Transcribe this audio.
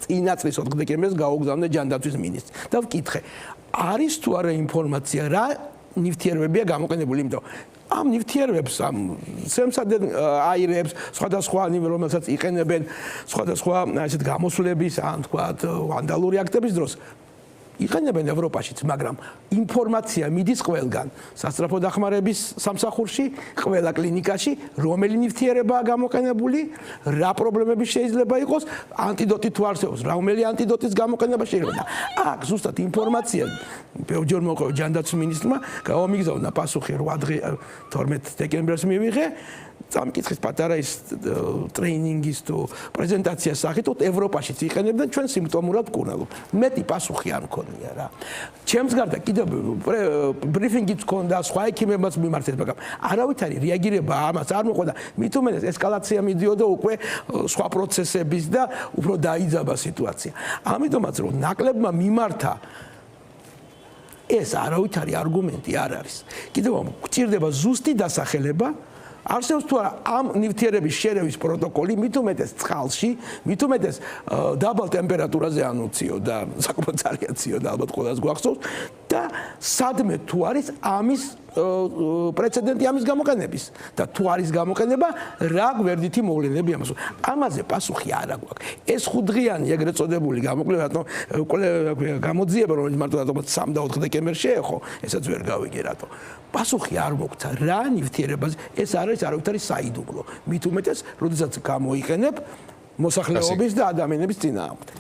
წინა წლის 4 დეკემბერს გაუგზავნე ჯანდაცვის მინისტრს. და ვკითხე, არის თუ არა ინფორმაცია რა ნივთიერებებია გამოყენებული, იმიტომ ამ ნივთიერებებს, ამ სემსადენ აირებს, სხვადასხვა რომელსაც იყენებენ სხვადასხვა ესეთ გამოსვლების, ან თქვათ, ვანდალური აქტების დროს იყენებენ ევროპაშიც, მაგრამ ინფორმაცია მიდის ყველგან სასწრაფო დახმარების სამსახურში, ყველა კლინიკაში, რომელი ნივთიერებაა გამოყენებული, რა პრობლემები შეიძლება იყოს, ანტიდოტი თუ არსებობს, რომელი ანტიდოტის გამოყენება შეიძლება და აქ ზუსტად ინფორმაცია ბევრჯერ მოყვა ჯანდაცვის მინისტრმა, გამომიგზავნა პასუხი 12 დეკემბერს მივიღე. Წამკითხის პატარა ის ტრეინინგის თუ პრეზენტაციას სახით ევროპაშიც იყენებდნენ ჩვენ სიმპტომურად მკურნალობ. მეტი პასუხი არ მქონია რა. ჩემს გარდა კიდევ ბრიფინგიც მქონდა, სხვა ექიმებმაც მიმართეს, მაგრამ არავითარი რეაგირება ამას არ მოხდა. მით უმეტეს ესკალაცია მიდიოდა უკვე სხვა პროცესების და უფრო დაიძაბა სიტუაცია. ამიტომაც რომ ნაკლებმა მიმართა ეს არავითარი არგუმენტი არ არის. კიდევ გვჭირდება ზუსტი დასახელება არსებობს თუ არა ამ ნივთიერების შერევის პროტოკოლი, მით უმეტეს წყალში, მით უმეტეს დაბალ ტემპერატურაზე ანუციო და საკმაოდ ძალიან ციო და ალბათ ყველას გვახსოვს და სადმე თუ არის ამის პრეცედენტი ამის გამოყენების და თუ არის გამოყენება, რა გვერდითი მოვლენები ამას. ამაზე პასუხი არ აქვს. ეს ხუთდღიანი ეგრეთ წოდებული გამოკვლევა, რატომ გამოძიება, რომელიც მარტო 3 და 4 დეკემბერს შეეხო, ესაც ვერ გავიგე რატო. პასუხი არ მოგვცა რა ნივთიერებაზე, ეს არის არავითარი საიდუმლო. მით უმეტეს, როდესაც გამოიყენებ მოსახლეობის და ადამიანების წინააღმდეგ.